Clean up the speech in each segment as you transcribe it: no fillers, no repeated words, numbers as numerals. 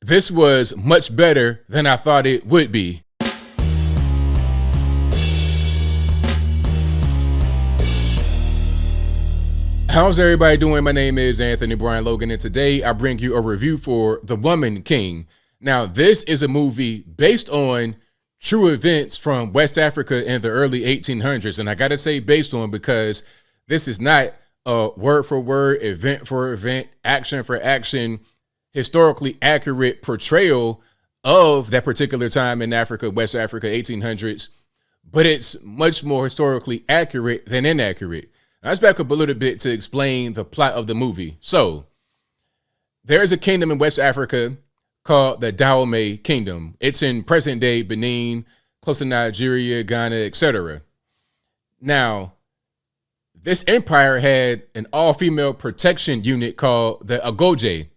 This was much better than I thought it would be. How's everybody doing? My name is Anthony Brian Logan, and today I bring you a review for The Woman King. Now, this is a movie based on true events from West Africa in the early 1800s. And I got to say based on because this is not a word for word, event for event, action for action, historically accurate portrayal of that particular time in Africa, West Africa, 1800s. But it's much more historically accurate than inaccurate. Let's back up a little bit to explain the plot of the movie. So there is a kingdom in West Africa called the Dahomey Kingdom. It's in present day Benin, close to Nigeria, Ghana, etc. Now, this empire had an all-female protection unit called the Agoje.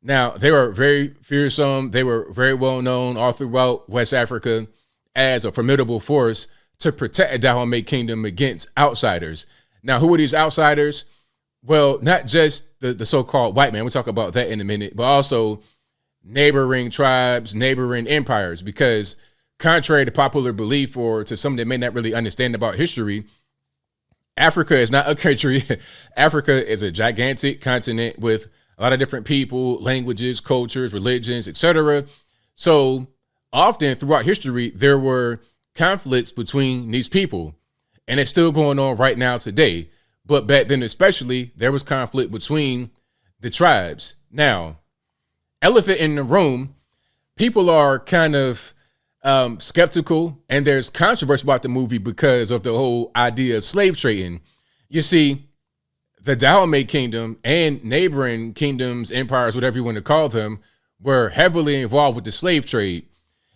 Now, they were very fearsome. They were very well known all throughout West Africa as a formidable force to protect the Dahomey Kingdom against outsiders. Now, who are these outsiders? Well, not just the so-called white man. We'll talk about that in a minute, but also neighboring tribes, neighboring empires, because contrary to popular belief or to some that may not really understand about history, Africa is not a country. Africa is a gigantic continent with a lot of different people, languages, cultures, religions, etc. So often throughout history, there were conflicts between these people, and it's still going on right now today. But back then, especially, there was conflict between the tribes. Now, elephant in the room, people are kind of skeptical, and there's controversy about the movie because of the whole idea of slave trading. You see, the Dahomey Kingdom and neighboring kingdoms, empires, whatever you want to call them, were heavily involved with the slave trade.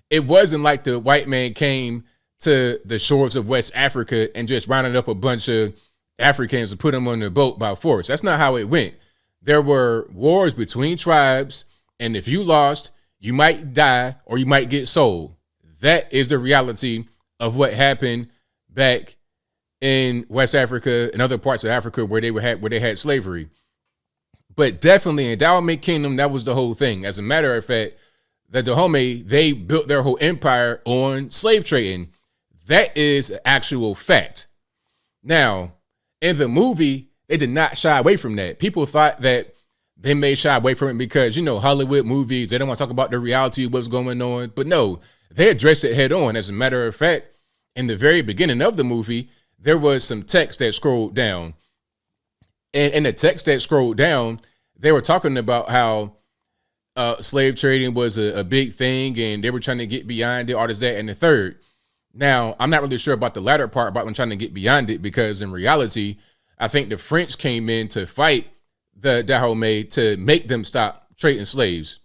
It wasn't like the white man came to the shores of West Africa and just rounded up a bunch of Africans and put them on the boat by force. That's not how it went. There were wars between tribes, and if you lost, you might die or you might get sold. That is the reality of what happened back in West Africa and other parts of Africa where they had slavery. But definitely in Dahomey Kingdom, that was the whole thing. As a matter of fact, the Dahomey, they built their whole empire on slave trading. That is an actual fact. Now, in the movie, they did not shy away from that. People thought that they may shy away from it because, Hollywood movies, they don't want to talk about the reality of what's going on. But no, they addressed it head on. As a matter of fact, in the very beginning of the movie, there was some text that scrolled down. And in the text that scrolled down, they were talking about how slave trading was a big thing, and they were trying to get beyond it, all this, that, and the third. Now, I'm not really sure about the latter part about them trying to get beyond it, because in reality, I think the French came in to fight the Dahomey to make them stop trading slaves.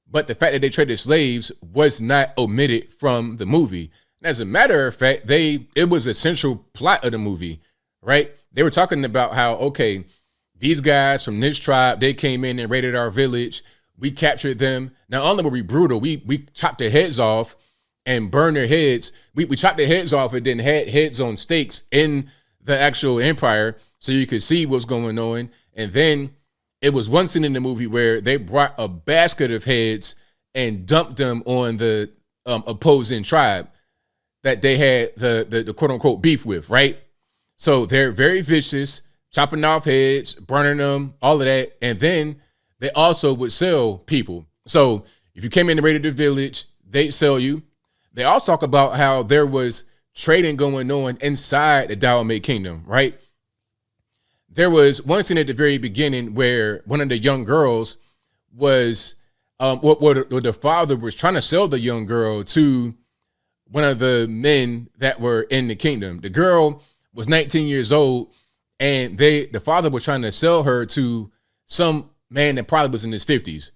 But the fact that they traded slaves was not omitted from the movie. As a matter of fact, it was a central plot of the movie, right? They were talking about how, okay, these guys from this tribe, they came in and raided our village. We captured them. Not only were we brutal, we chopped their heads off and burned their heads. We chopped their heads off and then had heads on stakes in the actual empire so you could see what's going on. And then it was one scene in the movie where they brought a basket of heads and dumped them on the opposing tribe that they had the quote unquote beef with, right? So they're very vicious, chopping off heads, burning them, all of that. And then they also would sell people. So if you came in and raided the village, they'd sell you. They also talk about how there was trading going on inside the Dahomey Kingdom, right? There was one scene at the very beginning where one of the young girls was, the father was trying to sell the young girl to one of the men that were in the kingdom. The girl was 19 years old, and the father was trying to sell her to some man that probably was in his 50s.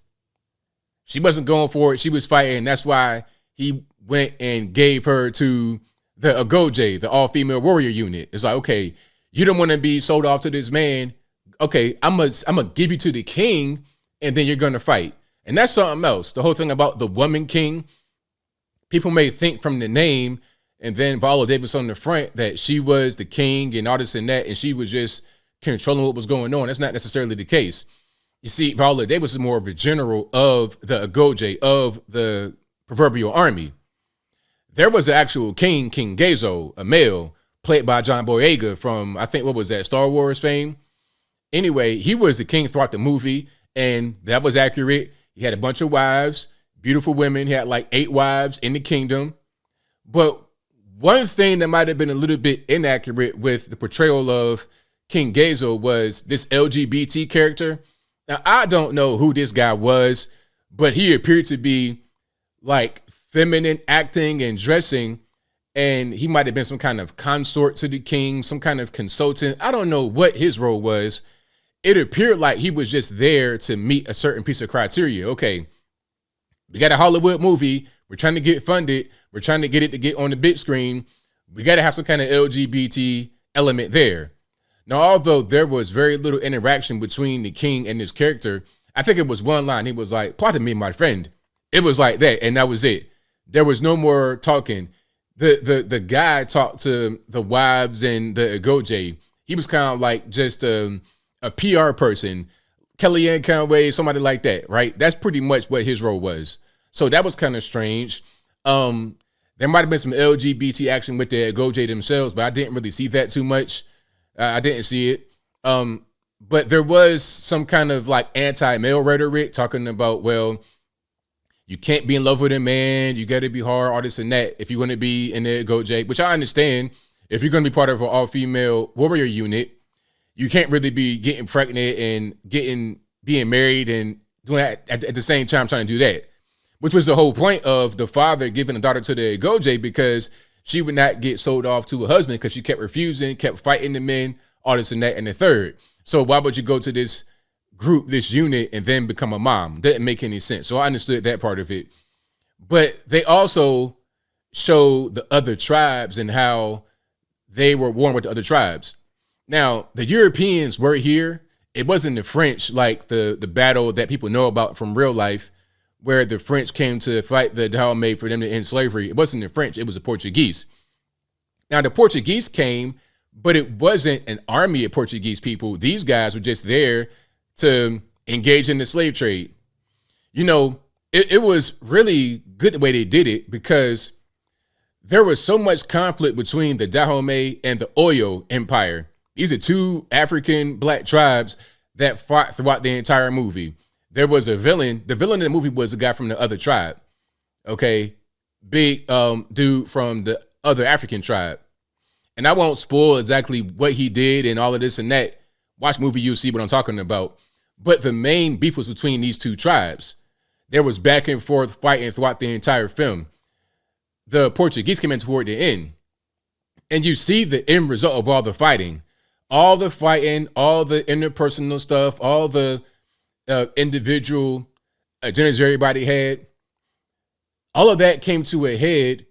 She wasn't going for it. She was fighting. That's why he went and gave her to the Agoje, the all-female warrior unit. It's like, okay, you don't want to be sold off to this man. Okay, I'm gonna give you to the king, and then you're gonna fight. And that's something else. The whole thing about the woman king, people may think from the name and then Viola Davis on the front that she was the king and all this and that, and she was just controlling what was going on. That's not necessarily the case. You see, Viola, they was more of a general of the Agoge, of the proverbial army. There was an actual king, King Gezo, a male, played by John Boyega from, I think, what was that, Star Wars fame? Anyway, he was the king throughout the movie, and that was accurate. He had a bunch of wives, beautiful women. He had like 8 wives in the kingdom. But one thing that might have been a little bit inaccurate with the portrayal of King Gezo was this LGBT character. Now, I don't know who this guy was, but he appeared to be like feminine acting and dressing, and he might have been some kind of consort to the king, some kind of consultant. I don't know what his role was. It appeared like he was just there to meet a certain piece of criteria. Okay, we got a Hollywood movie. We're trying to get funded. We're trying to get it to get on the big screen. We got to have some kind of LGBT element there. Now, although there was very little interaction between the king and his character, I think it was one line. He was like, "Pardon me, my friend." It was like that, and that was it. There was no more talking. The guy talked to the wives and the Agoge. He was kind of like just a PR person, Kellyanne Conway, somebody like that, right? That's pretty much what his role was. So that was kind of strange. There might have been some LGBT action with the Agoge themselves, but I didn't really see that too much. I didn't see it. But there was some kind of like anti-male rhetoric talking about, well, you can't be in love with a man. You got to be hard, all this and that. If you want to be in the Agoge, which I understand, if you're going to be part of an all-female warrior unit, you can't really be getting pregnant and being married and doing that at the same time trying to do that, which was the whole point of the father giving a daughter to the Agoge, because she would not get sold off to a husband because she kept refusing, kept fighting the men, all this and that and the third. So why would you go to this group, this unit, and then become a mom? Didn't make any sense. So I understood that part of it. But they also showed the other tribes and how they were warring with the other tribes. Now, the Europeans were here. It wasn't the French, like the battle that people know about from real life, where the French came to fight the Dahomey for them to end slavery. It wasn't the French, it was the Portuguese. Now, the Portuguese came, but it wasn't an army of Portuguese people. These guys were just there to engage in the slave trade. You know, it was really good the way they did it, because there was so much conflict between the Dahomey and the Oyo Empire. These are 2 African black tribes that fought throughout the entire movie. There was a villain. The villain in the movie was a guy from the other tribe. Okay. Big dude from the other African tribe. And I won't spoil exactly what he did and all of this and that. Watch the movie, you'll see what I'm talking about. But the main beef was between these 2 tribes. There was back and forth fighting throughout the entire film. The Portuguese came in toward the end. And you see the end result of all the fighting. All the fighting, all the interpersonal stuff, all the individual agendas everybody had. All of that came to a head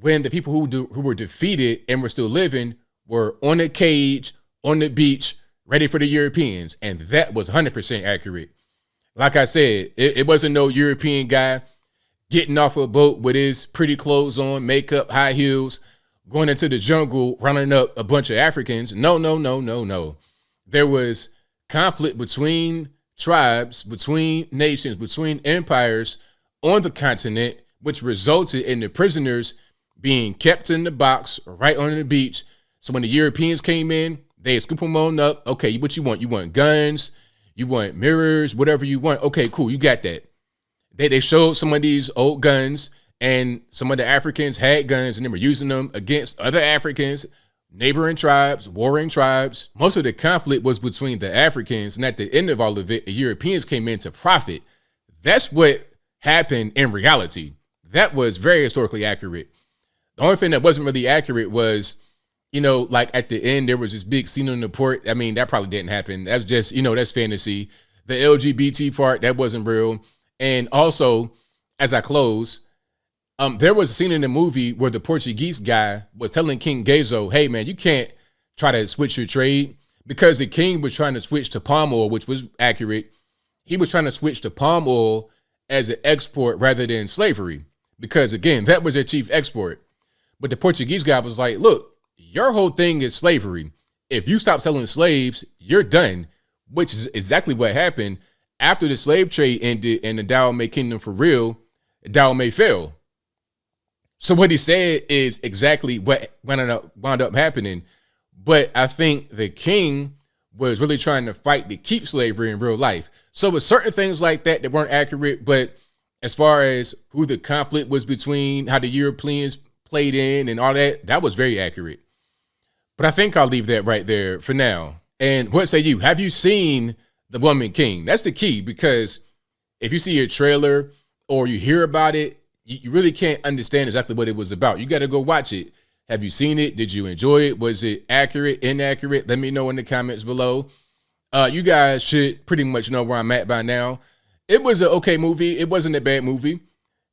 when the people who were defeated and were still living were on a cage, on the beach, ready for the Europeans. And that was 100% accurate. Like I said, it wasn't no European guy getting off a boat with his pretty clothes on, makeup, high heels, going into the jungle, rounding up a bunch of Africans. No. There was conflict between tribes, between nations, between empires on the continent, which resulted in the prisoners being kept in the box right on the beach. So when the Europeans came in, they scoop them on up. Okay, what you want? You want guns? You want mirrors? Whatever you want. Okay, cool. You got that. They showed some of these old guns, and some of the Africans had guns, and they were using them against other Africans, neighboring tribes, warring tribes. Most of the conflict was between the Africans, and at the end of all of it, the Europeans came in to profit. That's what happened in reality. That was very historically accurate. The only thing that wasn't really accurate was, you know, like at the end, there was this big scene on the port. I mean, that probably didn't happen. That's just, you know, that's fantasy. The LGBT part, that wasn't real. And also, as I close, there was a scene in the movie where the Portuguese guy was telling King Gezo, hey, man, you can't try to switch your trade, because the king was trying to switch to palm oil, which was accurate. He was trying to switch to palm oil as an export rather than slavery, because, again, that was their chief export. But the Portuguese guy was like, look, your whole thing is slavery. If you stop selling slaves, you're done, which is exactly what happened. after the slave trade ended and the Dahomey Kingdom for real, Dahomey fell. So what he said is exactly what wound up happening. But I think the king was really trying to fight to keep slavery in real life. So with certain things like that weren't accurate, but as far as who the conflict was between, how the Europeans played in and all that, that was very accurate. But I think I'll leave that right there for now. And what say you? Have you seen The Woman King? That's the key, because if you see a trailer or you hear about it, you really can't understand exactly what it was about. You got to go watch it. Have you seen it? Did you enjoy it? Was it accurate, inaccurate? Let me know in the comments below. You guys should pretty much know where I'm at by now. It was an okay movie. It wasn't a bad movie.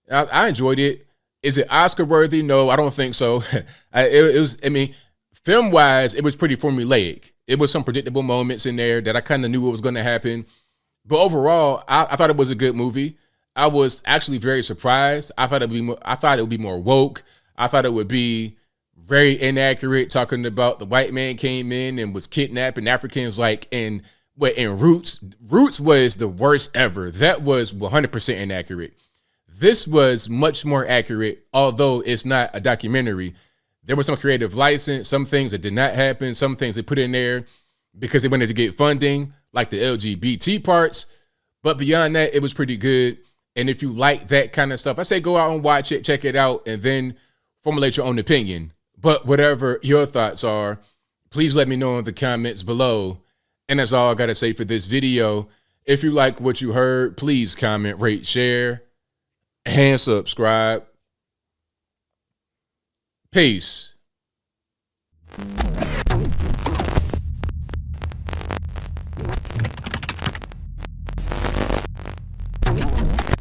I enjoyed it. Is it Oscar worthy? No, I don't think so. It was, I mean, film wise, it was pretty formulaic. It was some predictable moments in there that I kind of knew what was going to happen. But overall, I thought it was a good movie. I was actually very surprised. I thought it would be more woke. I thought it would be very inaccurate, talking about the white man came in and was kidnapping Africans, like in Roots. Roots was the worst ever. That was 100% inaccurate. This was much more accurate, although it's not a documentary. There was some creative license, some things that did not happen, some things they put in there because they wanted to get funding, like the LGBT parts. But beyond that, it was pretty good. And if you like that kind of stuff, I say go out and watch it, check it out, and then formulate your own opinion. But whatever your thoughts are, please let me know in the comments below. And that's all I got to say for this video. If you like what you heard, please comment, rate, share, and subscribe. Peace.